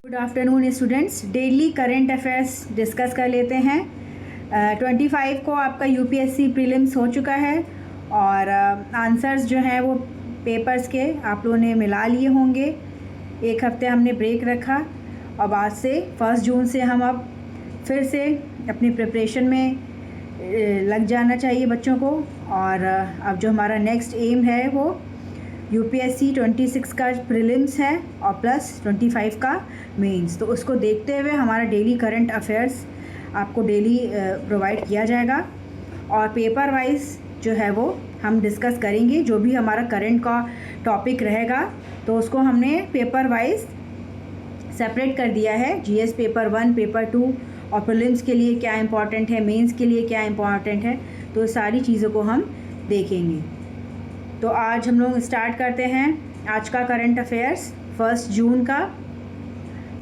Good afternoon students, daily current affairs discuss कर लेते हैं। 25 को आपका यूपीएससी प्रीलिम्स हो चुका है और आंसर्स जो हैं वो पेपर्स के आप लोगों ने मिला लिए होंगे। एक हफ्ते हमने ब्रेक रखा और आज से 1 जून से हम अब फिर से अपनी प्रिपरेशन में लग जाना चाहिए बच्चों को। और अब जो हमारा नेक्स्ट एम है वो यूपीएससी 26 का प्रीलिम्स है और प्लस 25 का मेंस। तो उसको देखते हुए हमारा डेली करंट अफेयर्स आपको डेली प्रोवाइड किया जाएगा और पेपर वाइज जो है वो हम डिस्कस करेंगे। जो भी हमारा करंट का टॉपिक रहेगा तो उसको हमने पेपर वाइज सेपरेट कर दिया है। जीएस पेपर 1, पेपर 2 और प्रीलिम्स के लिए क्या इम्पॉर्टेंट है, मेंस के लिए क्या इम्पॉर्टेंट है, तो सारी चीज़ों को हम देखेंगे। तो आज हम लोग स्टार्ट करते हैं आज का करंट अफेयर्स 1 जून का।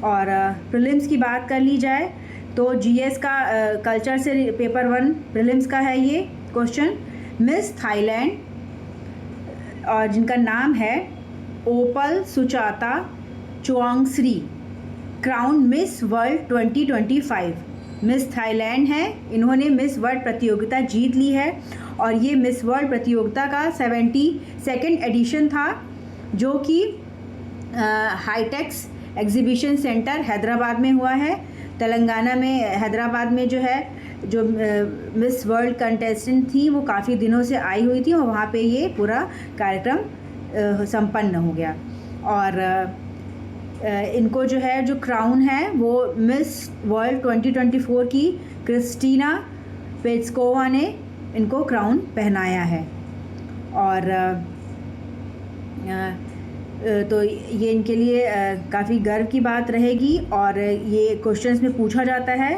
और प्रीलिम्स की बात कर ली जाए तो जीएस का कल्चर से पेपर 1 प्रीलिम्स का है ये क्वेश्चन। मिस थाईलैंड और जिनका नाम है Opal Suchata Chuangsri, crown Miss World 2025। Miss Thailand है, इन्होंने मिस वर्ल्ड प्रतियोगिता जीत ली है और ये मिस वर्ल्ड प्रतियोगिता का 72nd एडिशन था जो कि हाईटेक्स एग्जीबिशन सेंटर हैदराबाद में हुआ है। तेलंगाना में हैदराबाद में जो है जो मिस वर्ल्ड कंटेस्टेंट थी वो काफ़ी दिनों से आई हुई थी और वहाँ पे ये पूरा कार्यक्रम संपन्न हो गया। और इनको जो है जो क्राउन है वो मिस वर्ल्ड 2024 की क्रिस्टीना पेट्स्कोवा ने इनको क्राउन पहनाया है। और तो ये इनके लिए काफ़ी गर्व की बात रहेगी। और ये क्वेश्चंस में पूछा जाता है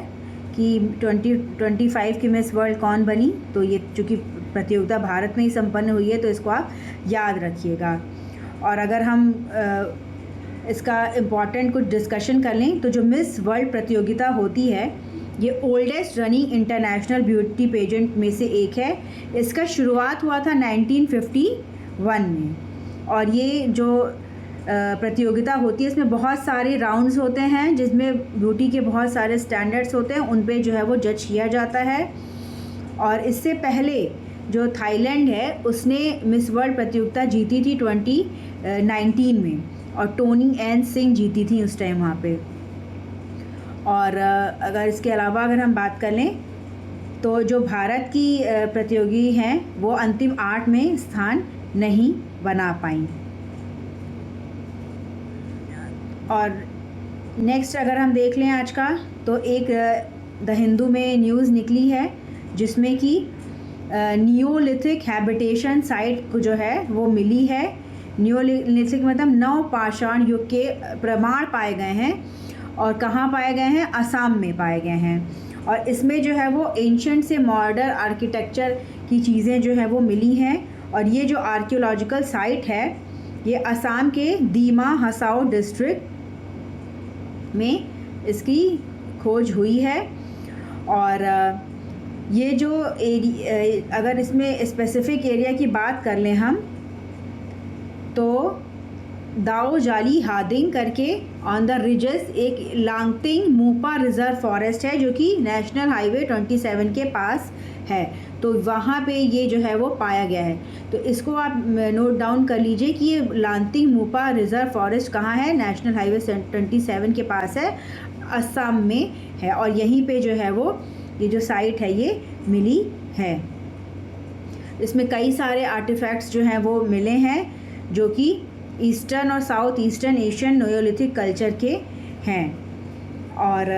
कि 2025 की मिस वर्ल्ड कौन बनी, तो ये चूँकि प्रतियोगिता भारत में ही संपन्न हुई है तो इसको आप याद रखिएगा। और अगर हम इसका इम्पॉर्टेंट कुछ डिस्कशन कर लें तो जो मिस वर्ल्ड प्रतियोगिता होती है ये oldest running international beauty pageant में से एक है। इसका शुरुआत हुआ था 1951 में और ये जो प्रतियोगिता होती है इसमें बहुत सारे राउंड्स होते हैं जिसमें ब्यूटी के बहुत सारे स्टैंडर्ड्स होते हैं, उन पे जो है वो जज किया जाता है। और इससे पहले जो थाईलैंड है उसने मिस वर्ल्ड प्रतियोगिता जीती थी 2019 में और टोनी एन सिंह जीती थी उस टाइम वहाँ पे। और अगर इसके अलावा अगर हम बात कर लें तो जो भारत की प्रतियोगी हैं वो अंतिम 8 में स्थान नहीं बना पाई। और नेक्स्ट अगर हम देख लें आज का तो एक द हिंदू में न्यूज़ निकली है जिसमें कि नियोलिथिक हैबिटेशन साइट को जो है वो मिली है। नियोलिथिक मतलब नवपाषाण युग के प्रमाण पाए गए हैं और कहाँ पाए गए हैं, असम में पाए गए हैं। और इसमें जो है वो एंशिएंट से मॉडर्न आर्किटेक्चर की चीज़ें जो है वो मिली हैं। और ये जो आर्कियोलॉजिकल साइट है ये असम के दीमा हसाओ डिस्ट्रिक्ट में इसकी खोज हुई है। और ये जो अगर इसमें स्पेसिफिक एरिया की बात कर लें हम तो दाओ जाली हादिंग करके ऑन द रिजेस एक लांगतिंग मूपा रिजर्व फॉरेस्ट है जो कि नेशनल हाईवे 27 के पास है। तो वहाँ पे ये जो है वो पाया गया है। तो इसको आप नोट डाउन कर लीजिए कि ये लांगतिंग मूपा रिजर्व फॉरेस्ट कहाँ है, नेशनल हाईवे 27 के पास है, असम में है। और यहीं पे जो है वो ये जो साइट है ये मिली है। इसमें कई सारे आर्टिफैक्ट्स जो हैं वो मिले हैं जो कि ईस्टर्न और south eastern Asian Neolithic culture के हैं। और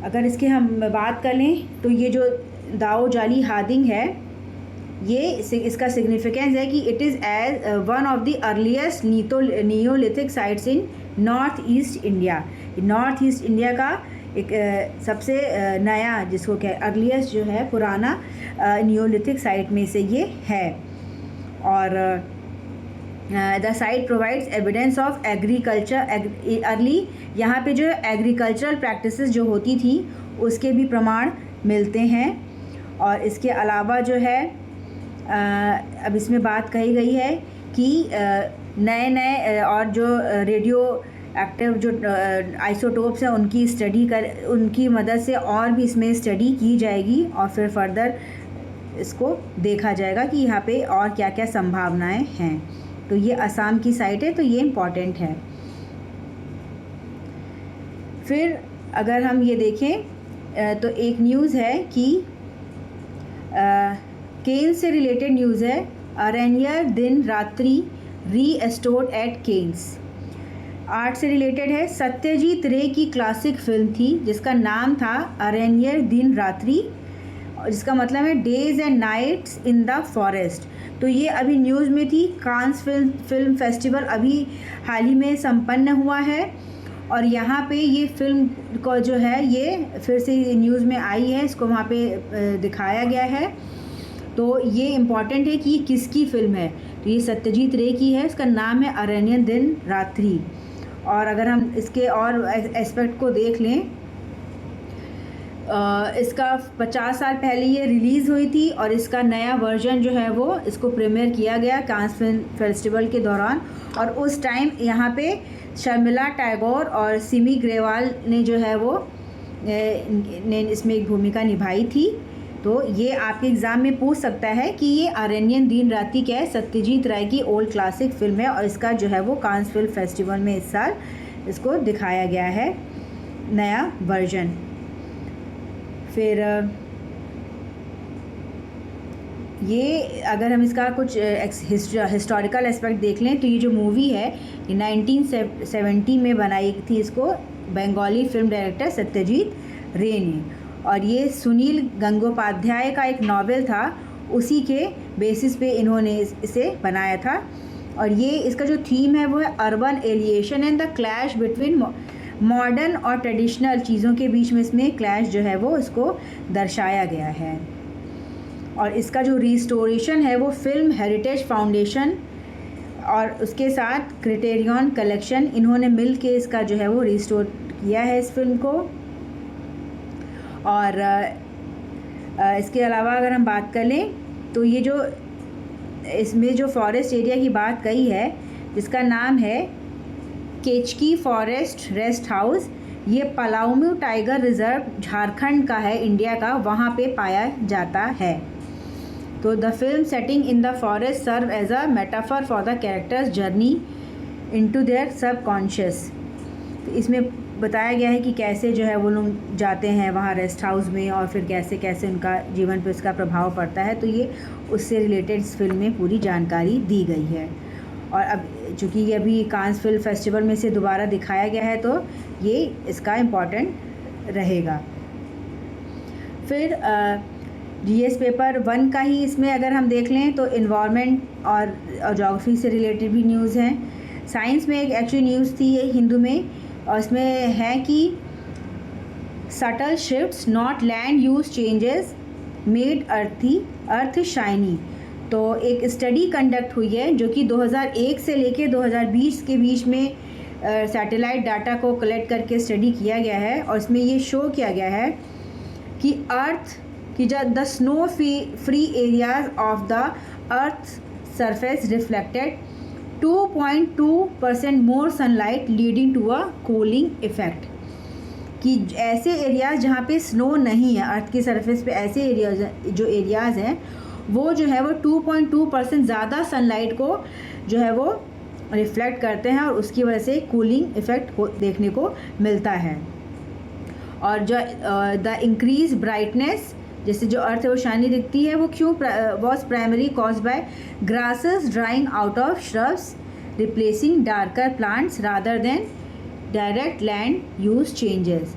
अगर इसके हम बात कर लें तो ये जो दाओ जाली हादिंग है ये इसका सिग्निफिकेंस है कि it is as one of the earliest neolithic sites in north east India. North east India का एक सबसे नया जिसको क्या अर्लीस्ट जो है पुराना नियोलिथिक साइट में से ये है। और the site provides evidence of agriculture early, यहाँ पे जो एग्रीकल्चरल प्रैक्टिसेस जो होती थी उसके भी प्रमाण मिलते हैं। और इसके अलावा जो है अब इसमें बात कही गई है कि नए नए और जो रेडियो एक्टिव जो आइसोटोप्स हैं उनकी मदद से और भी इसमें स्टडी की जाएगी और फिर फर्दर इसको देखा जाएगा कि यहाँ पे और क्या क्या संभावनाएं हैं। तो ये असम की साइट है, तो ये इम्पॉर्टेंट है। फिर अगर हम ये देखें तो एक न्यूज़ है कि केन्स से रिलेटेड न्यूज़ है। अरण्यर दिन रात्रि रीएस्टोर्ड एट केन्स, आर्ट से रिलेटेड है। सत्यजीत रे की क्लासिक फिल्म थी जिसका नाम था अरण्यर दिन रात्रि, जिसका मतलब है days and nights in the forest. तो ये अभी न्यूज़ में थी। कांस फिल्म फेस्टिवल अभी हाल ही में संपन्न हुआ है और यहाँ पे ये फिल्म को जो है ये फिर से न्यूज़ में आई है, इसको वहाँ पे दिखाया गया है। तो ये इम्पॉर्टेंट है कि ये किसकी फ़िल्म है। तो ये सत्यजीत रे की है, इसका नाम है अरण्य दिन रात्रि। और अगर हम इसके और एस्पेक्ट को देख लें, इसका 50 साल पहले ये रिलीज़ हुई थी और इसका नया वर्जन जो है वो इसको प्रीमियर किया गया कांस फिल्म फेस्टिवल के दौरान। और उस टाइम यहाँ पे शर्मिला टैगोर और सिमी ग्रेवाल ने जो है वो ने इसमें एक भूमिका निभाई थी। तो ये आपके एग्ज़ाम में पूछ सकता है कि ये अरण्यन दिन रात्रि क्या है। सत्यजीत राय की ओल्ड क्लासिक फिल्म है और इसका जो है वो कांस फिल्म फेस्टिवल में इस साल इसको दिखाया गया है नया वर्जन। फिर ये अगर हम इसका कुछ हिस्टोरिकल एस्पेक्ट देख लें तो ये जो मूवी है ये 1970 में बनाई थी, इसको बंगाली फिल्म डायरेक्टर सत्यजीत रे ने। और ये सुनील गंगोपाध्याय का एक नॉवेल था, उसी के बेसिस पे इन्होंने इसे बनाया था। और ये इसका जो थीम है वो है urban alienation and the clash between modern और ट्रेडिशनल चीज़ों के बीच में इसमें क्लैश जो है वो इसको दर्शाया गया है। और इसका जो रिस्टोरेशन है वो फिल्म हेरिटेज फाउंडेशन और उसके साथ क्राइटेरियन कलेक्शन इन्होंने मिल के इसका जो है वो रिस्टोर किया है इस फिल्म को। और इसके अलावा अगर हम बात कर लें तो ये जो इसमें जो फॉरेस्ट एरिया की बात कही है जिसका नाम है केचकी फॉरेस्ट रेस्ट हाउस, ये पलामू टाइगर रिजर्व झारखंड का है, इंडिया का, वहाँ पे पाया जाता है। तो the film setting in the forest serve as a metaphor for the characters journey into their subconscious. इसमें बताया गया है कि कैसे जो है वो लोग जाते हैं वहाँ रेस्ट हाउस में और फिर कैसे कैसे उनका जीवन पर उसका प्रभाव पड़ता है। तो ये उससे रिलेटेड इस फिल्म में पूरी जानकारी दी गई है। और अब चूँकि ये अभी कांस फिल्म फेस्टिवल में से दोबारा दिखाया गया है तो ये इसका इम्पॉर्टेंट रहेगा। फिर जीएस पेपर 1 का ही इसमें अगर हम देख लें तो इन्वायरमेंट और ज्योग्राफी से रिलेटेड भी न्यूज़ हैं। साइंस में एक एक्चुअली न्यूज़ थी ये हिंदू में, और इसमें है कि subtle shifts not land use changes made earth shiny. तो एक स्टडी कंडक्ट हुई है जो कि 2001 से लेके 2020 के बीच में सैटेलाइट डाटा को कलेक्ट करके स्टडी किया गया है। और इसमें ये शो किया गया है कि अर्थ की the snow free areas of the earth surface reflected 2.2% more sunlight leading to a cooling effect. कि ऐसे एरियाज़ जहाँ पे स्नो नहीं है अर्थ की सरफेस पे, ऐसे एरियाज़ हैं वो जो है वो 2.2% ज़्यादा सनलाइट को जो है वो रिफ्लेक्ट करते हैं और उसकी वजह से कूलिंग इफ़ेक्ट देखने को मिलता है। और जो द इंक्रीज ब्राइटनेस, जैसे जो अर्थ है वो शाइनी दिखती है, वो क्यों was primary cause by grasses drawing out of shrubs replacing darker plants rather than direct land use changes.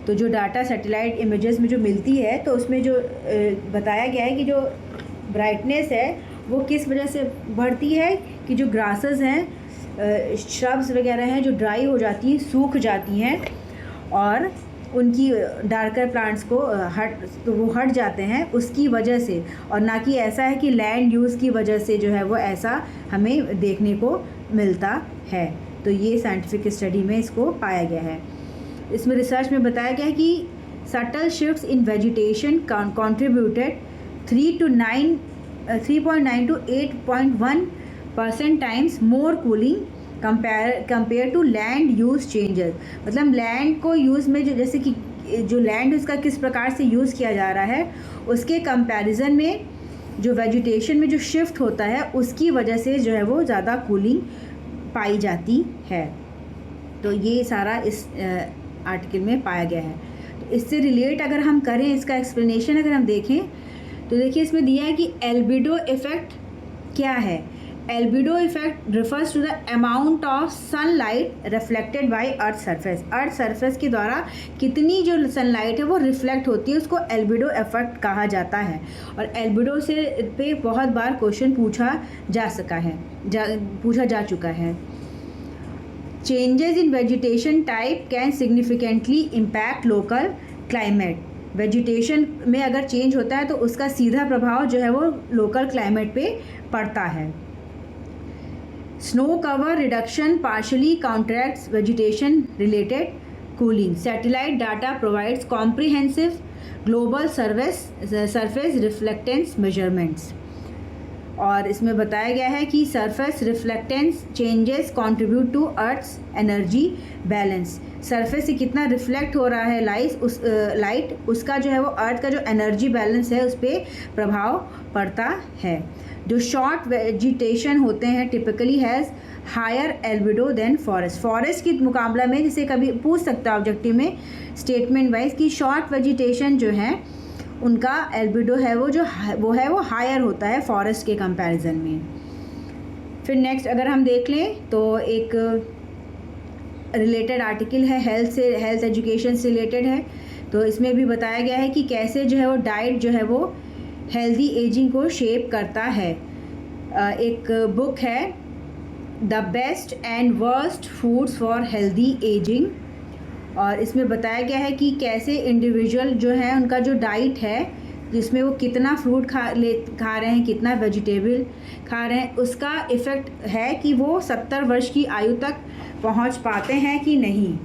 तो जो डाटा सैटेलाइट इमेजेस में जो मिलती है तो उसमें जो बताया गया है कि जो ब्राइटनेस है वो किस वजह से बढ़ती है कि जो ग्रासेस हैं, श्रब्स वगैरह हैं जो ड्राई हो जाती हैं, सूख जाती हैं और उनकी डार्कर प्लांट्स को वो हट जाते हैं उसकी वजह से, और ना कि ऐसा है कि लैंड यूज़ की वजह से जो है वो ऐसा हमें देखने को मिलता है। तो ये साइंटिफिक स्टडी में इसको पाया गया है। इसमें रिसर्च में बताया गया है कि subtle shifts in vegetation contributed 3.9 to 8.1% times more cooling compared to land use changes, मतलब लैंड को यूज़ में जैसे कि जो लैंड उसका किस प्रकार से यूज़ किया जा रहा है उसके कंपैरिजन में जो वेजिटेशन में जो शिफ्ट होता है उसकी वजह से जो है वो ज़्यादा कूलिंग पाई जाती है। तो ये सारा इस आर्टिकल में पाया गया है। तो इससे रिलेट अगर हम करें, इसका एक्सप्लेनेशन अगर हम देखें तो देखिए इसमें दिया है कि एल्बिडो इफ़ेक्ट क्या है। Albedo effect refers to the amount of sunlight reflected by earth surface. Earth surface के द्वारा कितनी जो सनलाइट है वो रिफ्लेक्ट होती है, उसको एल्बिडो इफेक्ट कहा जाता है। और एल्बिडो से पे बहुत बार क्वेश्चन पूछा जा चुका है। Changes in vegetation type can significantly impact local climate. Vegetation में अगर चेंज होता है तो उसका सीधा प्रभाव जो है वो लोकल क्लाइमेट पे पड़ता है। Snow cover reduction partially counteracts vegetation related cooling. Satellite data provides comprehensive global surface reflectance measurements. और इसमें बताया गया है कि surface reflectance changes contribute to earth's energy balance. Surface से कितना रिफ्लेक्ट हो रहा है लाइट उसका जो है वो अर्थ का जो एनर्जी बैलेंस है उस पर प्रभाव पड़ता है। जो शॉर्ट वेजिटेशन होते हैं typically has higher albedo than forest. Forest के मुकाबला में जैसे कभी पूछ सकता है ऑब्जेक्टिव में स्टेटमेंट वाइज कि शॉर्ट वेजिटेशन जो है उनका एल्बिडो है वो हायर होता है फॉरेस्ट के कंपैरिजन में। फिर नेक्स्ट अगर हम देख लें तो एक रिलेटेड आर्टिकल है हेल्थ एजुकेशन से रिलेटेड है। तो इसमें भी बताया गया है कि कैसे जो है वो डाइट जो है वो हेल्दी एजिंग को शेप करता है। एक बुक है the best and worst foods for healthy ageing, और इसमें बताया गया है कि कैसे इंडिविजुअल जो है उनका जो डाइट है जिसमें वो कितना फ्रूट खा रहे हैं, कितना वेजिटेबल खा रहे हैं, उसका इफ़ेक्ट है कि वो 70 वर्ष की आयु तक पहुंच पाते हैं कि नहीं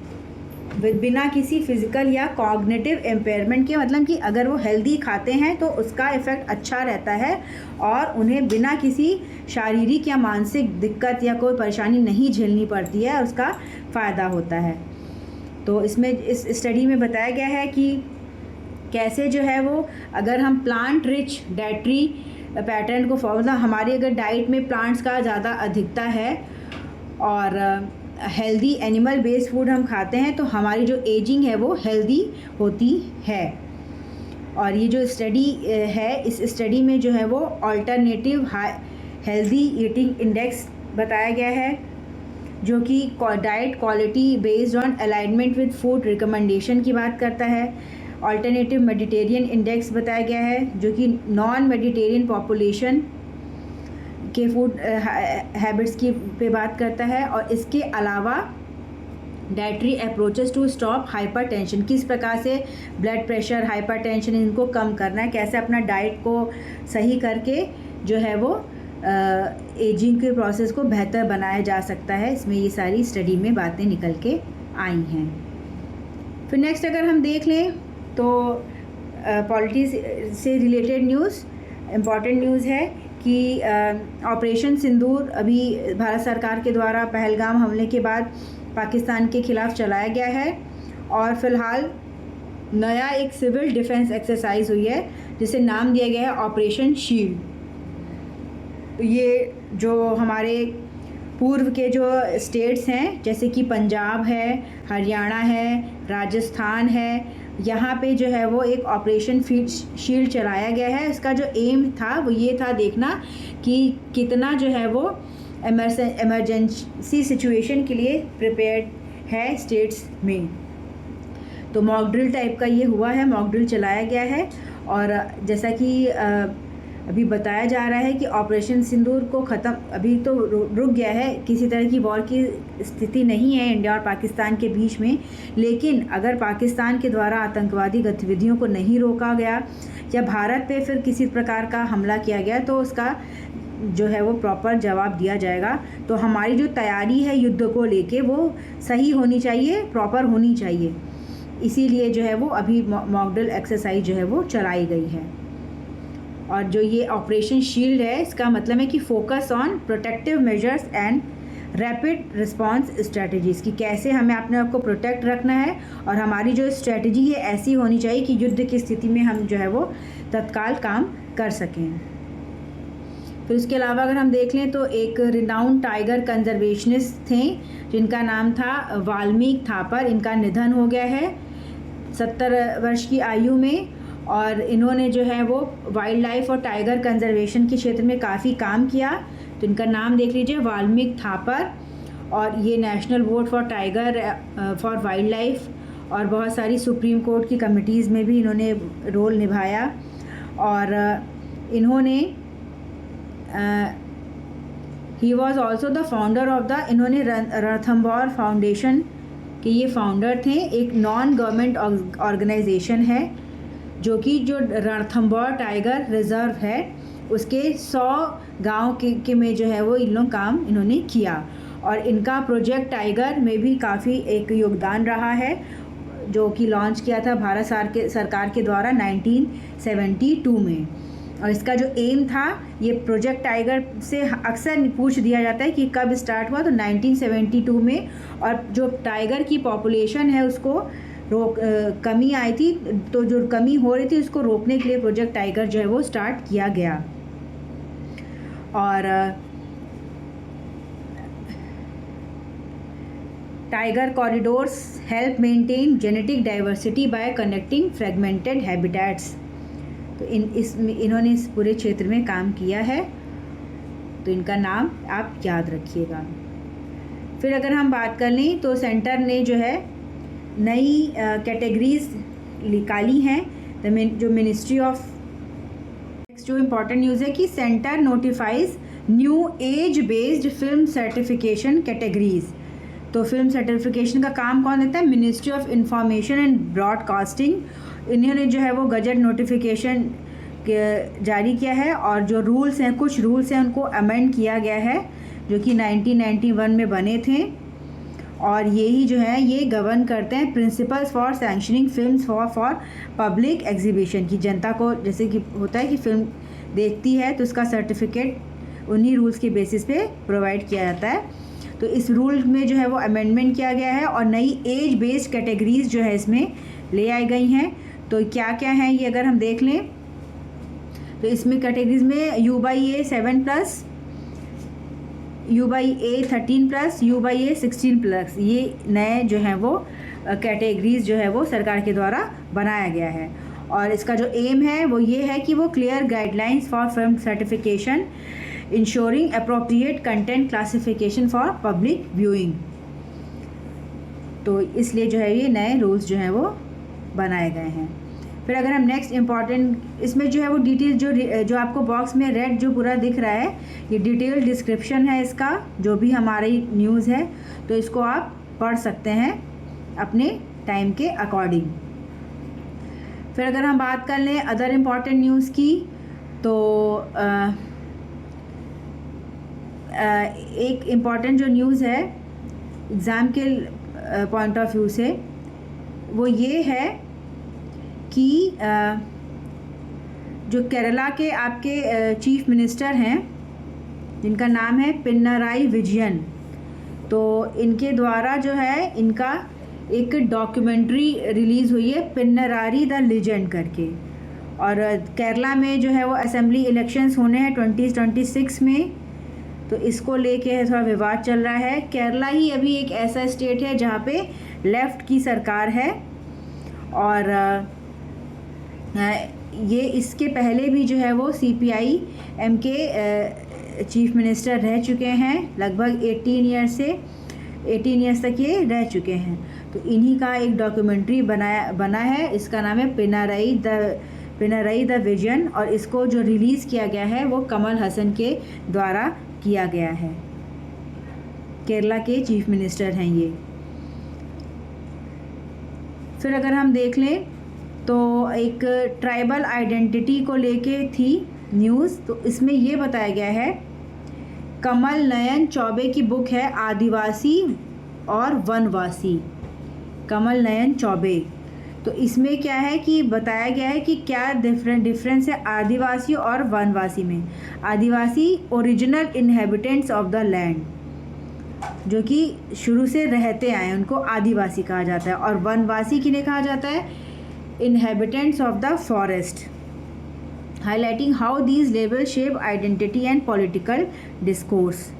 बिना किसी फिज़िकल या कॉग्निटिव इम्पेयरमेंट के। मतलब कि अगर वो हेल्दी खाते हैं तो उसका इफ़ेक्ट अच्छा रहता है और उन्हें बिना किसी शारीरिक या मानसिक दिक्कत या कोई परेशानी नहीं झेलनी पड़ती है, उसका फ़ायदा होता है। तो इसमें इस स्टडी में बताया गया है कि कैसे जो है वो अगर हम प्लांट रिच डाइटरी पैटर्न को फॉलो, हमारी अगर डाइट में प्लांट्स का ज़्यादा अधिकता है और हेल्दी एनिमल बेस्ड फूड हम खाते हैं तो हमारी जो एजिंग है वो हेल्दी होती है। और ये जो स्टडी है इस स्टडी में जो है वो अल्टरनेटिव हेल्दी ईटिंग इंडेक्स बताया गया है जो कि diet quality based on alignment with food recommendation की बात करता है। अल्टरनेटिव मेडिटेरियन इंडेक्स बताया गया है जो कि नॉन मेडिटेरियन पॉपुलेशन के फूड हैबिट्स की पे बात करता है। और इसके अलावा dietary approaches to stop hypertension, किस प्रकार से ब्लड प्रेशर हाइपरटेंशन इनको कम करना है, कैसे अपना डाइट को सही करके जो है वो एजिंग के प्रोसेस को बेहतर बनाया जा सकता है। इसमें ये सारी स्टडी में बातें निकल के आई हैं। फिर नेक्स्ट अगर हम देख लें तो पॉलिटिक्स से रिलेटेड न्यूज़, इम्पॉर्टेंट न्यूज़ है कि ऑपरेशन सिंदूर अभी भारत सरकार के द्वारा पहलगाम हमले के बाद पाकिस्तान के खिलाफ चलाया गया है और फ़िलहाल नया एक सिविल डिफेंस एक्सरसाइज हुई है जिसे नाम दिया गया है ऑपरेशन शील्ड। तो ये जो हमारे पूर्व के जो स्टेट्स हैं जैसे कि पंजाब है, हरियाणा है, राजस्थान है, यहाँ पे जो है वो एक ऑपरेशन शील्ड चलाया गया है। इसका जो एम था वो ये था देखना कि कितना जो है वो इमरजेंसी सिचुएशन के लिए प्रिपेयर्ड है स्टेट्स में। तो मॉक ड्रिल टाइप का ये हुआ है, मॉक ड्रिल चलाया गया है। और जैसा कि अभी बताया जा रहा है कि ऑपरेशन सिंदूर को ख़त्म अभी तो रुक गया है, किसी तरह की वॉर की स्थिति नहीं है इंडिया और पाकिस्तान के बीच में। लेकिन अगर पाकिस्तान के द्वारा आतंकवादी गतिविधियों को नहीं रोका गया या भारत पे फिर किसी प्रकार का हमला किया गया तो उसका जो है वो प्रॉपर जवाब दिया जाएगा। तो हमारी जो तैयारी है युद्ध को लेके वो सही होनी चाहिए, प्रॉपर होनी चाहिए। इसीलिए जो है वो अभी मॉक ड्रिल एक्सरसाइज जो है वो चलाई गई है। और जो ये ऑपरेशन शील्ड है इसका मतलब है कि focus on protective measures and rapid response strategies कि कैसे हमें अपने आप को प्रोटेक्ट रखना है और हमारी जो स्ट्रेटजी है ऐसी होनी चाहिए कि युद्ध की स्थिति में हम जो है वो तत्काल काम कर सकें। फिर उसके अलावा अगर हम देख लें तो एक रिनाउंड टाइगर कंजर्वेशनिस्ट थे जिनका नाम था वाल्मीकि थापर। इनका निधन हो गया है 70 वर्ष की आयु में, और इन्होंने जो है वो वाइल्ड लाइफ और टाइगर कंजर्वेशन के क्षेत्र में काफ़ी काम किया। तो इनका नाम देख लीजिए, वाल्मीकि थापर, और ये national board for tiger for wild life और बहुत सारी सुप्रीम कोर्ट की कमिटीज़ में भी इन्होंने रोल निभाया। और इन्होंने he was also the founder of the, इन्होंने रणथंभौर फाउंडेशन के ये फाउंडर थे। एक नॉन गवर्नमेंट ऑर्गेनाइजेशन है जो कि जो रणथंभौर टाइगर रिजर्व है उसके 100 गांव के में जो है वो इन लोग काम इन्होंने किया। और इनका प्रोजेक्ट टाइगर में भी काफ़ी एक योगदान रहा है जो कि लॉन्च किया था भारत सरकार के द्वारा 1972 में। और इसका जो एम था, ये प्रोजेक्ट टाइगर से अक्सर पूछ दिया जाता है कि कब स्टार्ट हुआ, तो 1972 में। और जो टाइगर की पॉपुलेशन है उसको कमी आई थी, तो जो कमी हो रही थी उसको रोकने के लिए प्रोजेक्ट टाइगर जो है वो स्टार्ट किया गया। और tiger corridors help maintain genetic diversity bye connecting fragmented habitats. तो इन्होंने इस पूरे क्षेत्र में काम किया है, तो इनका नाम आप याद रखिएगा। फिर अगर हम बात कर लें तो सेंटर ने जो है नई कैटेगरीज निकाली हैं। जो मिनिस्ट्री ऑफ, जो इम्पॉर्टेंट न्यूज़ है कि centre notifies new age based film certification categories. तो फिल्म सर्टिफिकेशन का काम कौन देता है? Ministry of information and broadcasting. इन्होंने जो है वो गजट नोटिफिकेशन जारी किया है, और जो रूल्स हैं, कुछ रूल्स हैं, उनको अमेंड किया गया है जो कि 1991 में बने थे। और यही जो है ये गवर्न करते हैं principles for sanctioning films for public exhibition, की जनता को जैसे कि होता है कि फ़िल्म देखती है तो उसका सर्टिफिकेट उन्हीं रूल्स के बेसिस पे प्रोवाइड किया जाता है। तो इस रूल में जो है वो अमेंडमेंट किया गया है और नई एज बेस्ड कैटेगरीज जो है इसमें ले आई गई हैं। तो क्या क्या हैं ये अगर हम देख लें तो इसमें कैटेगरीज में U/A 7+, U/A 13+, U/A 16+, ये नए जो हैं वो कैटेगरीज जो है वो सरकार के द्वारा बनाया गया है। और इसका जो एम है वो ये है कि वो clear guidelines for film certification, ensuring appropriate content classification for public viewing. तो इसलिए जो है ये नए रूल्स जो हैं वो बनाए गए हैं। फिर अगर हम नेक्स्ट इम्पॉर्टेंट, इसमें जो है वो डिटेल जो आपको बॉक्स में रेड जो पूरा दिख रहा है, ये डिटेल डिस्क्रिप्शन है इसका, जो भी हमारी न्यूज़ है, तो इसको आप पढ़ सकते हैं अपने टाइम के अकॉर्डिंग। फिर अगर हम बात कर लें अदर इम्पॉर्टेंट न्यूज़ की, तो एक इम्पॉर्टेंट जो न्यूज़ है एग्ज़ाम के पॉइंट ऑफ व्यू से, वो ये है कि जो केरला के आपके चीफ मिनिस्टर हैं जिनका नाम है पिनराई विजयन, तो इनके द्वारा जो है इनका एक डॉक्यूमेंट्री रिलीज़ हुई है, पिनरारी द लेजेंड करके। और केरला में जो है वो असेंबली इलेक्शंस होने हैं 2026 में, तो इसको लेके थोड़ा विवाद चल रहा है। केरला ही अभी एक ऐसा स्टेट है जहाँ पे लेफ़्ट की सरकार है, और ये इसके पहले भी जो है वो CPI-M के चीफ मिनिस्टर रह चुके हैं, लगभग 18 ईयर्स तक ये रह चुके हैं। तो इन्हीं का एक डॉक्यूमेंट्री बना है, इसका नाम है पिनराई द विजन, और इसको जो रिलीज़ किया गया है वो कमल हसन के द्वारा किया गया है। केरला के चीफ मिनिस्टर हैं ये। फिर अगर हम देख लें तो एक ट्राइबल आइडेंटिटी को लेके थी न्यूज़, तो इसमें ये बताया गया है, कमल नयन चौबे की बुक है आदिवासी और वनवासी, कमल नयन चौबे। तो इसमें क्या है कि बताया गया है कि क्या डिफरेंस है आदिवासी और वनवासी में। Adivasi original inhabitants of the land, जो कि शुरू से रहते आए उनको आदिवासी कहा जाता है। और वनवासी किन्हें कहा जाता है? Inhabitants of the forest, highlighting how these label shape identity and political discourse.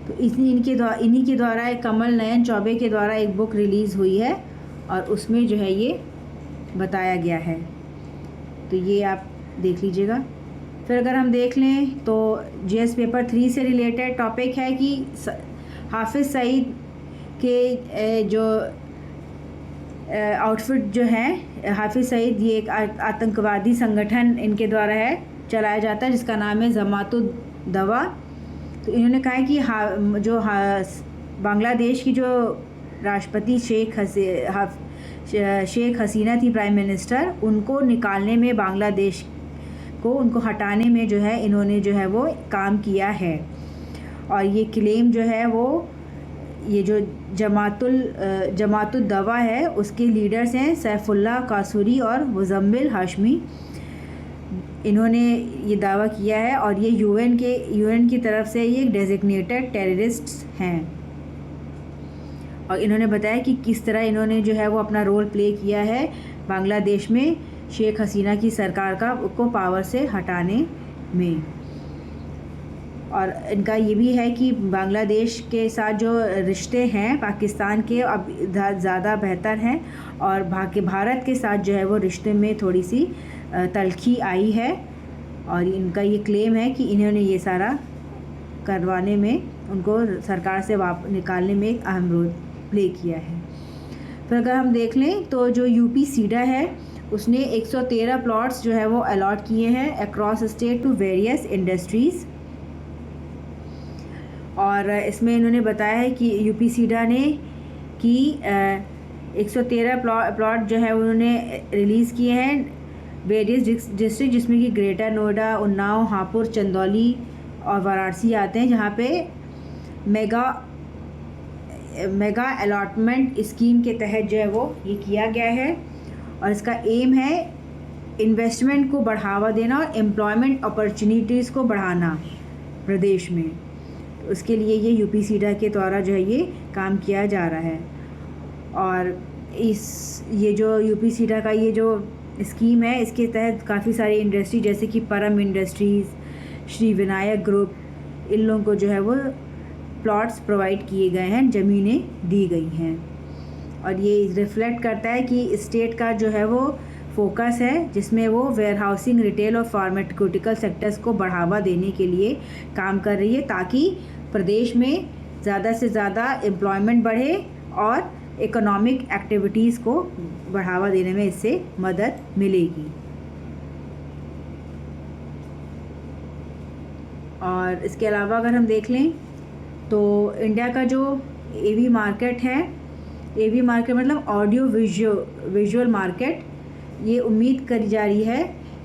तो इन्हीं के द्वारा एक कमल नयन चौबे के द्वारा एक बुक रिलीज़ हुई है और उसमें जो है ये बताया गया है। तो ये आप देख लीजिएगा। फिर अगर हम देख लें तो जीएस पेपर 3 से रिलेटेड टॉपिक है कि हाफिज़ सईद के जो आउटफिट जो है, हाफिज़ सईद ये एक आतंकवादी संगठन इनके द्वारा है चलाया जाता है जिसका नाम है जमातुद दवा। तो इन्होंने कहा है कि बांग्लादेश की जो राष्ट्रपति शेख हसीना थी प्राइम मिनिस्टर, उनको निकालने में बांग्लादेश को उनको हटाने में जो है इन्होंने जो है वो काम किया है। और ये क्लेम जो है वो ये जो जमातुल दवा है उसके लीडर्स हैं सैफुल्लाह कासूरी और मुजम्मिल हाशमी। इन्होंने ये दावा किया है और ये यूएन की तरफ से ये डेजिग्नेटेड टेररिस्ट्स हैं। और इन्होंने बताया कि किस तरह इन्होंने जो है वो अपना रोल प्ले किया है बांग्लादेश में शेख हसीना की सरकार को पावर से हटाने में। और इनका ये भी है कि बांग्लादेश के साथ जो रिश्ते हैं पाकिस्तान के अब ज़्यादा बेहतर हैं और भारत के साथ जो है वो रिश्ते में थोड़ी सी तलखी आई है। और इनका ये क्लेम है कि इन्होंने ये सारा करवाने में, उनको सरकार से निकालने में एक अहम रोल प्ले किया है। फिर अगर हम देख लें तो जो यूपी सीडा है उसने 113 प्लॉट्स जो है वो अलॉट किए हैं across state to various industries. और इसमें इन्होंने बताया है कि यूपी सीडा ने कि 113 प्लॉट जो है उन्होंने रिलीज़ किए हैं वेरियस डिस्ट्रिक्ट, जिसमें कि ग्रेटर नोएडा, उन्नाव, हापुड़, चंदौली और वाराणसी आते हैं, जहाँ पे मेगा अलॉटमेंट स्कीम के तहत जो है वो ये किया गया है। और इसका एम है इन्वेस्टमेंट को बढ़ावा देना और एम्प्लॉयमेंट अपॉर्चुनिटीज़ को बढ़ाना प्रदेश में। उसके लिए ये यूपी सीडा के द्वारा जो है ये काम किया जा रहा है। और ये जो यूपी सीडा का ये जो स्कीम है इसके तहत काफ़ी सारी इंडस्ट्री जैसे कि परम इंडस्ट्रीज़, श्री विनायक ग्रुप, इन लोगों को जो है वो प्लॉट्स प्रोवाइड किए गए हैं, ज़मीनें दी गई हैं। और ये रिफ्लेक्ट करता है कि स्टेट का जो है वो फोकस है जिसमें वो वेयरहाउसिंग, रिटेल और फार्मास्यूटिकल सेक्टर्स को बढ़ावा देने के लिए काम कर रही है ताकि प्रदेश में ज़्यादा से ज़्यादा एम्प्लॉयमेंट बढ़े और इकोनॉमिक एक्टिविटीज़ को बढ़ावा देने में इससे मदद मिलेगी। और इसके अलावा अगर हम देख लें तो इंडिया का जो एवी मार्केट है, एवी मार्केट मतलब ऑडियो विजुअल मार्केट, ये उम्मीद करी जा रही है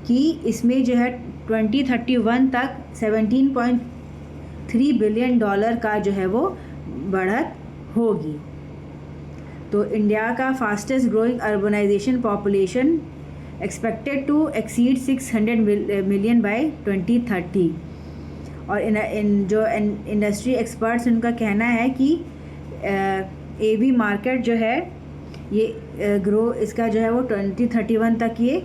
कि इसमें जो है 2031 तक $17.3 बिलियन का जो है वो बढ़त होगी। तो इंडिया का fastest growing urbanisation population expected to exceed 600 million by 2030। और जो इंडस्ट्री एक्सपर्ट्स उनका कहना है कि एवी मार्केट जो है ये ग्रो इसका जो है वो 2031 तक ये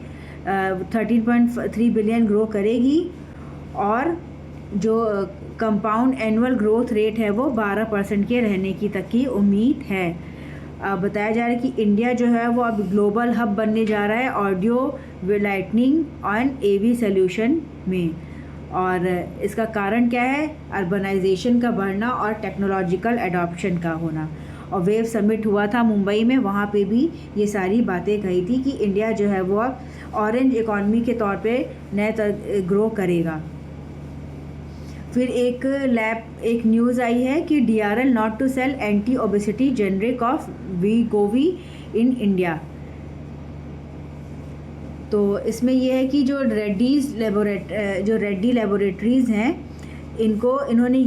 13.3 बिलियन ग्रो करेगी। और जो कंपाउंड एनुअल ग्रोथ रेट है वो 12% के रहने की तक की उम्मीद है। बताया जा रहा है कि इंडिया जो है वो अब ग्लोबल हब बनने जा रहा है audio lighting and AV solution में। और इसका कारण क्या है? अर्बनाइजेशन का बढ़ना और टेक्नोलॉजिकल एडॉप्शन का होना। और वेव समिट हुआ था मुंबई में, वहाँ पे भी ये सारी बातें कही थी कि इंडिया जो है वो ऑरेंज इकॉनमी के तौर पे नए ग्रो करेगा। फिर एक न्यूज़ आई है कि DRL not to sell anti obesity generic of Wegovy in India. तो इसमें यह है कि जो रेड्डी लेबोरेटरीज़ हैं इन्होंने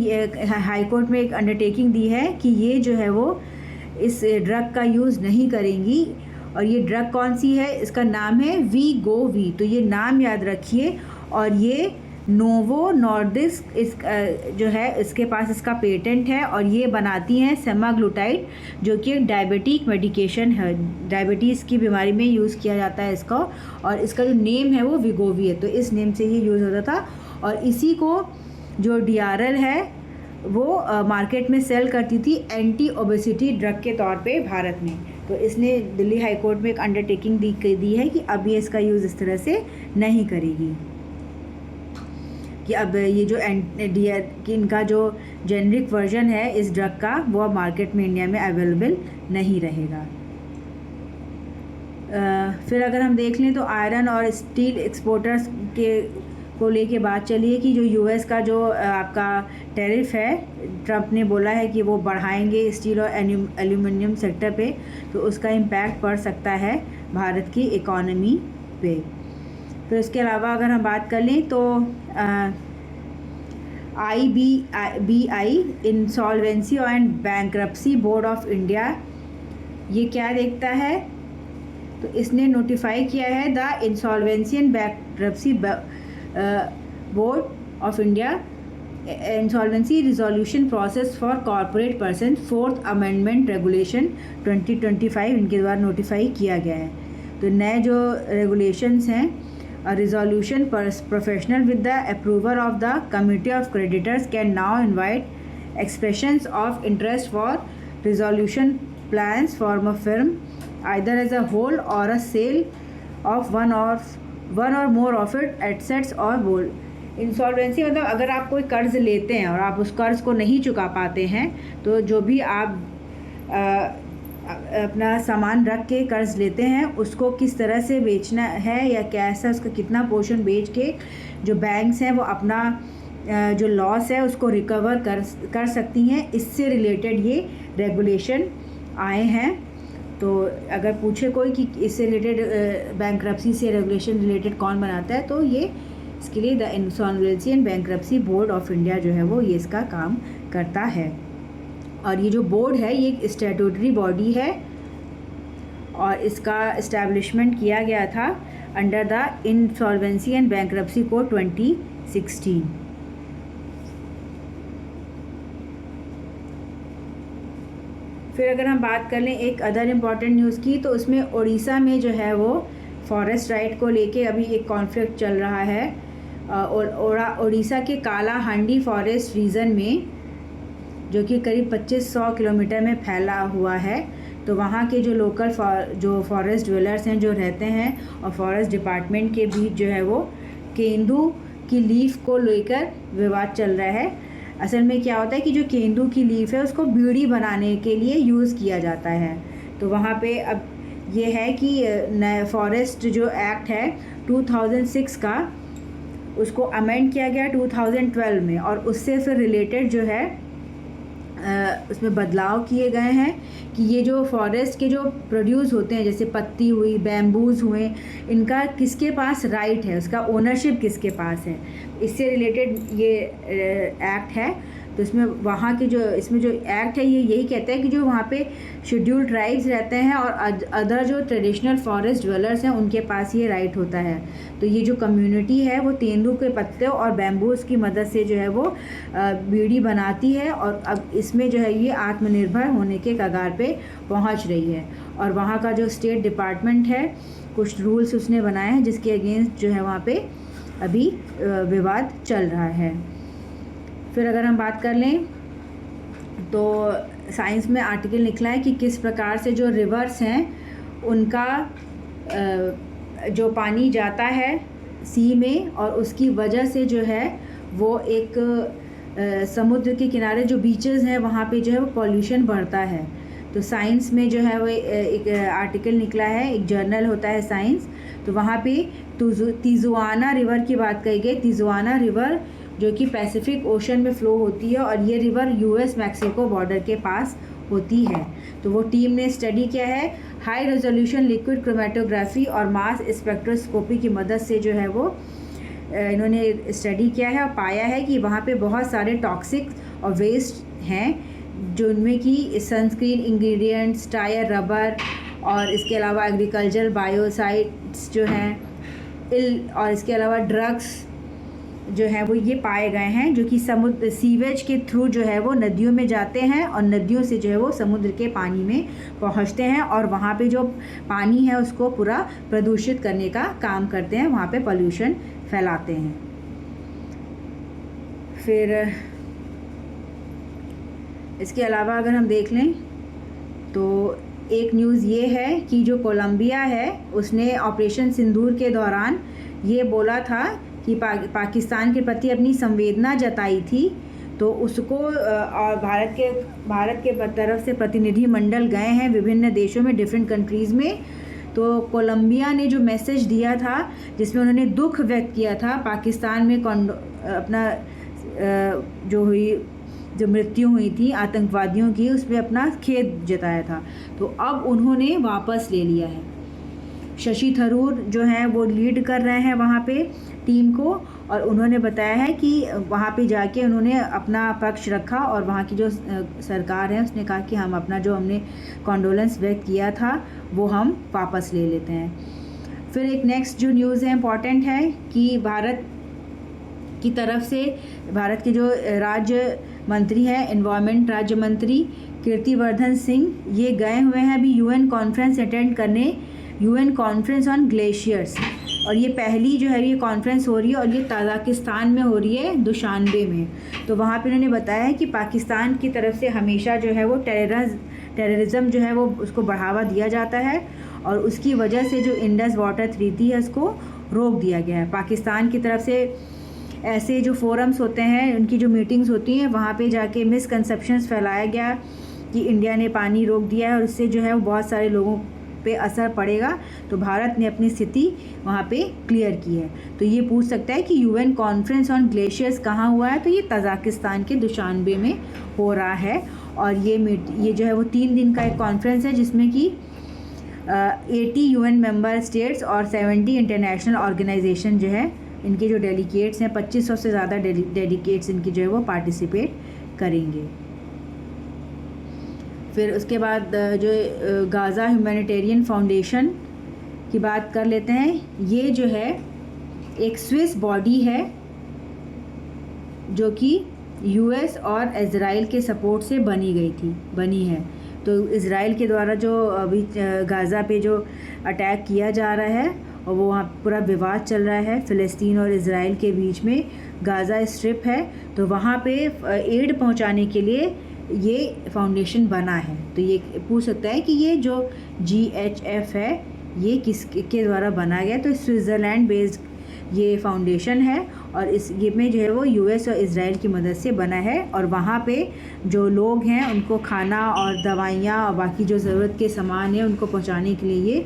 हाई कोर्ट में एक अंडरटेकिंग दी है कि ये जो है वो इस ड्रग का यूज़ नहीं करेंगी। और ये ड्रग कौन सी है? इसका नाम है वीगोवी। तो ये नाम याद रखिए। और ये नोवो नॉर्डिस्क इस जो है इसके पास इसका पेटेंट है, और ये बनाती हैं सेमाग्लूटाइड, जो कि एक डायबिटिक मेडिकेशन है, डायबिटीज़ की बीमारी में यूज़ किया जाता है इसको, और इसका जो नेम है वो विगोवी है, तो इस नेम से ही यूज़ होता था। और इसी को जो DRL है वो मार्केट में सेल करती थी एंटी ओबेसिटी ड्रग के तौर पे भारत में। तो इसने दिल्ली हाई कोर्ट में एक अंडरटेकिंग दी है कि अब ये इसका यूज़ इस तरह से नहीं करेगी, कि अब ये जो कि इनका जो जेनरिक वर्जन है इस ड्रग का वो अब मार्केट में इंडिया में अवेलेबल नहीं रहेगा। फिर अगर हम देख लें तो आयरन और स्टील एक्सपोर्टर्स को लेके बात चली है कि जो US का जो आपका टैरिफ है, ट्रंप ने बोला है कि वो बढ़ाएंगे स्टील और एल्यूमिनियम सेक्टर पे, तो उसका इम्पैक्ट पड़ सकता है भारत की इकॉनमी पे। फिर उसके अलावा अगर हम बात कर लें तो IBI insolvency and bankruptcy board of India ये क्या देखता है, तो इसने नोटिफाई किया है the insolvency and bankruptcy board of India insolvency resolution process for corporate person 4th amendment regulation 2025 इनके द्वारा नोटिफाई किया गया है। तो नए जो रेगुलेशंस हैं, A resolution professional with the approval of the committee of creditors can now invite expressions of interest for resolution plans from a firm either as a whole or a sale of one or more of its assets or whole। Insolvency मतलब अगर आप कोई कर्ज़ लेते हैं और आप उस कर्ज़ को नहीं चुका पाते हैं, तो जो भी आप अपना सामान रख के कर्ज़ लेते हैं उसको किस तरह से बेचना है या कैसा उसका कितना पोर्शन बेच के जो बैंक्स हैं वो अपना जो लॉस है उसको रिकवर कर सकती हैं। इससे रिलेटेड ये रेगुलेशन आए हैं। तो अगर पूछे कोई कि इससे रिलेटेड बैंक्रप्सी से रेगुलेशन रिलेटेड कौन बनाता है, तो ये इसके लिए the insolvency and bankruptcy board of India जो है वो ये इसका काम करता है। और ये जो बोर्ड है ये एक स्टैट्यूटरी बॉडी है और इसका इस्टेब्लिशमेंट किया गया था under the insolvency and bankruptcy code 2016। फिर अगर हम बात कर लें एक अदर इम्पॉर्टेंट न्यूज़ की, तो उसमें उड़ीसा में जो है वो फॉरेस्ट राइट को लेके अभी एक कॉन्फ्लिक्ट चल रहा है। और उड़ीसा के कालाहांडी फॉरेस्ट रीजन में जो कि करीब 2500 किलोमीटर में फैला हुआ है, तो वहाँ के जो लोकल जो फॉरेस्ट ड्वेलर्स हैं जो रहते हैं और फॉरेस्ट डिपार्टमेंट के बीच जो है वो केंदू की लीफ को लेकर विवाद चल रहा है। असल में क्या होता है कि जो केंदू की लीफ है उसको बीड़ी बनाने के लिए यूज़ किया जाता है। तो वहाँ पे अब ये है कि फॉरेस्ट जो एक्ट है 2006 का उसको अमेंड किया गया 2012 में, और उससे फिर रिलेटेड जो है उसमें बदलाव किए गए हैं कि ये जो फॉरेस्ट के जो प्रोड्यूस होते हैं जैसे पत्ती हुई, बैम्बूज हुए, इनका किसके पास राइट है, उसका ओनरशिप किसके पास है, इससे रिलेटेड ये एक्ट है। तो इसमें वहाँ के जो इसमें जो एक्ट है ये यही कहता है कि जो वहाँ पे शेड्यूल्ड ट्राइब्स रहते हैं और अदर जो ट्रेडिशनल फॉरेस्ट ड्वेलर्स हैं उनके पास ये राइट होता है। तो ये जो कम्युनिटी है वो तेंदू के पत्ते और बैम्बूज की मदद से जो है वो बीड़ी बनाती है, और अब इसमें जो है ये आत्मनिर्भर होने के कगार पे पहुँच रही है। और वहाँ का जो स्टेट डिपार्टमेंट है कुछ रूल्स उसने बनाए हैं जिसके अगेंस्ट जो है वहाँ पे अभी विवाद चल रहा है। फिर अगर हम बात कर लें तो साइंस में आर्टिकल निकला है कि किस प्रकार से जो रिवर्स हैं उनका जो पानी जाता है सी में और उसकी वजह से जो है वो एक समुद्र के किनारे जो बीचेस हैं वहाँ पे जो है वो पॉल्यूशन बढ़ता है। तो साइंस में जो है वो एक आर्टिकल निकला है, एक जर्नल होता है साइंस, तो वहाँ पे तिजुआना रिवर की बात कही गई। तिजुआना रिवर जो कि पैसिफिक ओशन में फ़्लो होती है और ये रिवर US मैक्सिको बॉर्डर के पास होती है। तो वो टीम ने स्टडी किया है हाई रेजोल्यूशन लिक्विड क्रोमेटोग्राफी और मास स्पेक्ट्रोस्कोपी की मदद से जो है वो इन्होंने स्टडी किया है और पाया है कि वहाँ पे बहुत सारे टॉक्सिक और वेस्ट हैं जो इनमें कि सनस्क्रीन इंग्रेडिएंट्स, टायर, रबर और इसके अलावा एग्रीकल्चर बायोसाइड्स जो हैं और इसके अलावा ड्रग्स जो है वो ये पाए गए हैं, जो कि समुद्र सीवेज के थ्रू जो है वो नदियों में जाते हैं और नदियों से जो है वो समुद्र के पानी में पहुंचते हैं और वहाँ पे जो पानी है उसको पूरा प्रदूषित करने का काम करते हैं, वहाँ पे पोल्यूशन फैलाते हैं। फिर इसके अलावा अगर हम देख लें तो एक न्यूज़ ये है कि जो कोलंबिया है उसने ऑपरेशन सिंदूर के दौरान ये बोला था कि पाकिस्तान के प्रति अपनी संवेदना जताई थी, तो उसको और भारत के तरफ से प्रतिनिधिमंडल गए हैं विभिन्न देशों में, डिफरेंट कंट्रीज़ में। तो कोलंबिया ने जो मैसेज दिया था जिसमें उन्होंने दुख व्यक्त किया था पाकिस्तान में अपना जो मृत्यु हुई थी आतंकवादियों की, उसमें अपना खेद जताया था, तो अब उन्होंने वापस ले लिया है। शशि थरूर जो हैं वो लीड कर रहे हैं वहाँ पे टीम को, और उन्होंने बताया है कि वहाँ पे जाके उन्होंने अपना पक्ष रखा और वहाँ की जो सरकार है उसने कहा कि हम अपना जो हमने कॉन्डोलेंस व्यक्त किया था वो हम वापस ले लेते हैं। फिर एक नेक्स्ट जो न्यूज़ है इम्पॉर्टेंट है कि भारत की तरफ से भारत के जो राज्य मंत्री हैं, एनवायरनमेंट राज्य मंत्री कीर्तिवर्धन सिंह, ये गए हुए हैं अभी यूएन कॉन्फ्रेंस अटेंड करने, यूएन कॉन्फ्रेंस ऑन ग्लेशियर्स, और ये पहली जो है ये कॉन्फ्रेंस हो रही है और ये ताजिकिस्तान में हो रही है, दुशानबे में। तो वहाँ पे उन्होंने बताया है कि पाकिस्तान की तरफ से हमेशा जो है वो टेररिज्म जो है वो उसको बढ़ावा दिया जाता है और उसकी वजह से जो इंडस वाटर ट्रीटी है उसको रोक दिया गया है। पाकिस्तान की तरफ से ऐसे जो फोरम्स होते हैं, उनकी जो मीटिंग्स होती हैं, वहाँ पे जाके मिसकंसेप्शंस फैलाया गया कि इंडिया ने पानी रोक दिया है और उससे जो है वो बहुत सारे लोगों पे असर पड़ेगा। तो भारत ने अपनी स्थिति वहाँ पे क्लियर की है। तो ये पूछ सकता है कि यूएन कॉन्फ्रेंस ऑन ग्लेशियर्स कहाँ हुआ है, तो ये ताजिकिस्तान के दुशानबे में हो रहा है और ये जो है वो 3 दिन का एक कॉन्फ्रेंस है जिसमें कि 80 यूएन मेंबर स्टेट्स और 70 इंटरनेशनल ऑर्गेनाइजेशन जो है इनके जो डेलीगेट्स हैं, 2500 से ज़्यादा डेलीगेट्स इनकी जो है वो पार्टिसिपेट करेंगे। फिर उसके बाद जो गाज़ा ह्यूमैनिटेरियन फाउंडेशन की बात कर लेते हैं। ये जो है एक स्विस बॉडी है जो कि यूएस और इज़राइल के सपोर्ट से बनी है। तो इज़राइल के द्वारा जो अभी गाज़ा पे जो अटैक किया जा रहा है और वो वहाँ पूरा विवाद चल रहा है फ़िलिस्तीन और इज़राइल के बीच में, गाज़ा स्ट्रिप है, तो वहाँ पे एड पहुँचाने के लिए ये फाउंडेशन बना है। तो ये पूछ सकता है कि ये जो GHF है ये किसके द्वारा बनाया गया, तो स्विट्ज़रलैंड बेस्ड ये फाउंडेशन है और इस ये में जो है वो यूएस और इज़राइल की मदद से बना है और वहाँ पे जो लोग हैं उनको खाना और दवाइयाँ और बाकी जो ज़रूरत के सामान है उनको पहुँचाने के लिए ये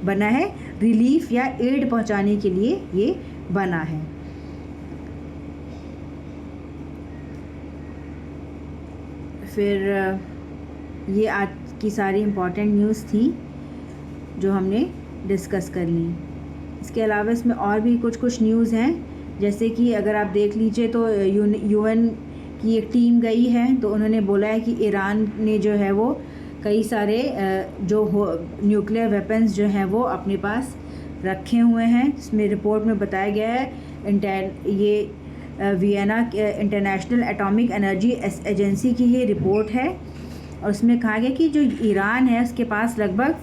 बना है, रिलीफ या एड पहुँचाने के लिए ये बना है। फिर ये आज की सारी इम्पॉर्टेंट न्यूज़ थी जो हमने डिस्कस कर ली। इसके अलावा इसमें और भी कुछ न्यूज़ हैं, जैसे कि अगर आप देख लीजिए तो यूएन की एक टीम गई है, तो उन्होंने बोला है कि ईरान ने जो है वो कई सारे जो न्यूक्लियर वेपन्स जो हैं वो अपने पास रखे हुए हैं। इसमें रिपोर्ट में बताया गया है, ये Vienna international atomic energy agency की ये रिपोर्ट है और उसमें कहा गया कि जो ईरान है उसके पास लगभग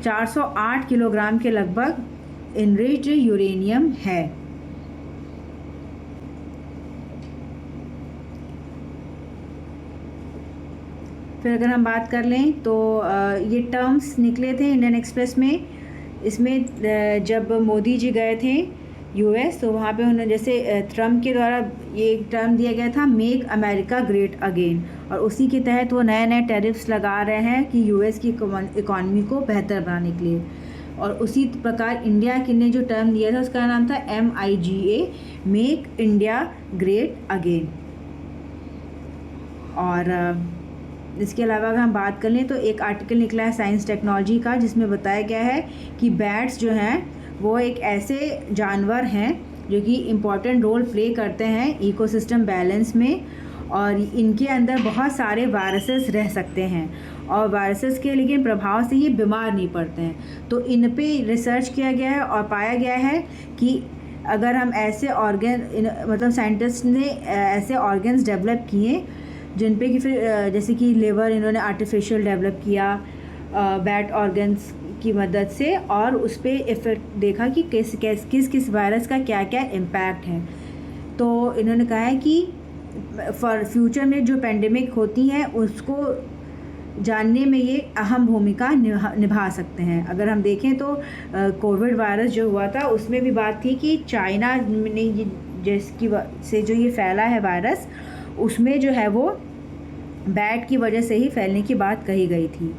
408 किलोग्राम के लगभग इनरिच्ड यूरेनियम है। फिर अगर हम बात कर लें तो ये टर्म्स निकले थे इंडियन एक्सप्रेस में, इसमें जब मोदी जी गए थे यूएस तो वहाँ पे उन्होंने जैसे ट्रम्प के द्वारा ये एक टर्म दिया गया था, मेक अमेरिका ग्रेट अगेन, और उसी के तहत वो नए टैरिफ्स लगा रहे हैं कि यूएस की इकॉनमी को बेहतर बनाने के लिए। और उसी प्रकार इंडिया के ने जो टर्म दिया था उसका नाम था MIGA, make India great again. और इसके अलावा अगर हम बात कर लें तो एक आर्टिकल निकला है साइंस टेक्नोलॉजी का जिसमें बताया गया है कि बैट्स जो हैं वो एक ऐसे जानवर हैं जो कि इम्पॉर्टेंट रोल प्ले करते हैं इकोसिस्टम बैलेंस में, और इनके अंदर बहुत सारे वायरसेस रह सकते हैं और वायरसेस के लेकिन प्रभाव से ये बीमार नहीं पड़ते हैं। तो इन पे रिसर्च किया गया है और पाया गया है कि अगर हम ऐसे मतलब साइंटिस्ट ने ऐसे ऑर्गन्स डेवलप किए जिन पे कि फिर जैसे कि लिवर इन्होंने आर्टिफिशियल डेवलप किया बैट ऑर्गन्स की मदद से, और उस पर इफ़ेक्ट देखा कि किस वायरस का क्या क्या इम्पैक्ट है। तो इन्होंने कहा है कि फॉर फ्यूचर में जो पेंडेमिक होती हैं उसको जानने में ये अहम भूमिका निभा सकते हैं। अगर हम देखें तो कोविड वायरस जो हुआ था उसमें भी बात थी कि चाइना ने जिसकी से जो ये फैला है वायरस, उसमें जो है वो बैट की वजह से ही फैलने की बात कही गई थी।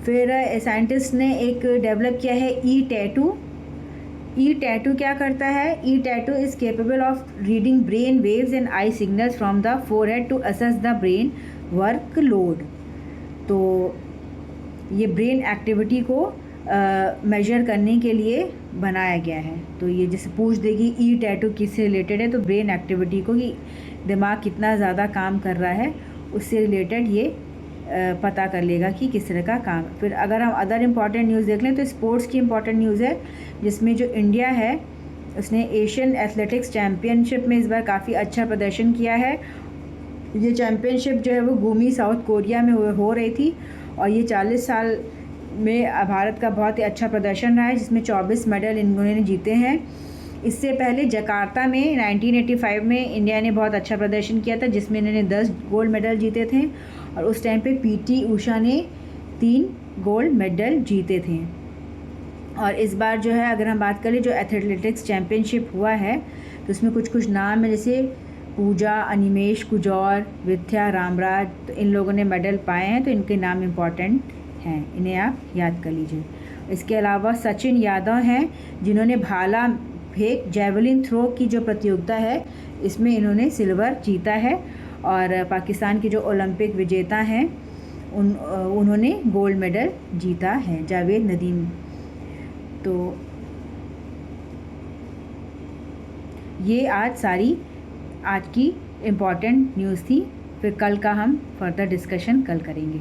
फिर साइंटिस्ट ने एक डेवलप किया है ई टैटू। ई टैटू क्या करता है? E tattoo is capable of reading brain waves and eye signals from the forehead to assess the brain workload. तो ये ब्रेन एक्टिविटी को मेजर करने के लिए बनाया गया है। तो ये जैसे पूछ देगी ई टैटू किससे रिलेटेड है, तो ब्रेन एक्टिविटी को कि दिमाग कितना ज़्यादा काम कर रहा है उससे रिलेटेड ये पता कर लेगा कि किस तरह का काम। फिर अगर हम अदर इम्पॉर्टेंट न्यूज़ देख लें तो स्पोर्ट्स की इम्पॉर्टेंट न्यूज़ है, जिसमें जो इंडिया है उसने एशियन एथलेटिक्स चैम्पियनशिप में इस बार काफ़ी अच्छा प्रदर्शन किया है। ये चैम्पियनशिप जो है वो गुमी साउथ कोरिया में हो रही थी, और ये 40 साल में भारत का बहुत ही अच्छा प्रदर्शन रहा है, जिसमें 24 मेडल इन्होंने जीते हैं। इससे पहले जकार्ता में 1985 में इंडिया ने बहुत अच्छा प्रदर्शन किया था, जिसमें इन्होंने 10 गोल्ड मेडल जीते थे, और उस टाइम पे पीटी उषा ने 3 गोल्ड मेडल जीते थे। और इस बार जो है अगर हम बात करें जो एथलेटिक्स चैम्पियनशिप हुआ है तो उसमें कुछ नाम है, जैसे पूजा, अनिमेश कुजौर, विद्या रामराज, तो इन लोगों ने मेडल पाए हैं, तो इनके नाम इम्पॉर्टेंट हैं, इन्हें आप याद कर लीजिए। इसके अलावा सचिन यादव हैं जिन्होंने भाला फेंक जैवलिन थ्रो की जो प्रतियोगिता है इसमें इन्होंने सिल्वर जीता है, और पाकिस्तान के जो ओलंपिक विजेता हैं उन्होंने गोल्ड मेडल जीता है, जावेद नदीम। तो ये आज की इम्पॉर्टेंट न्यूज़ थी। फिर कल का हम फर्दर डिस्कशन कल करेंगे।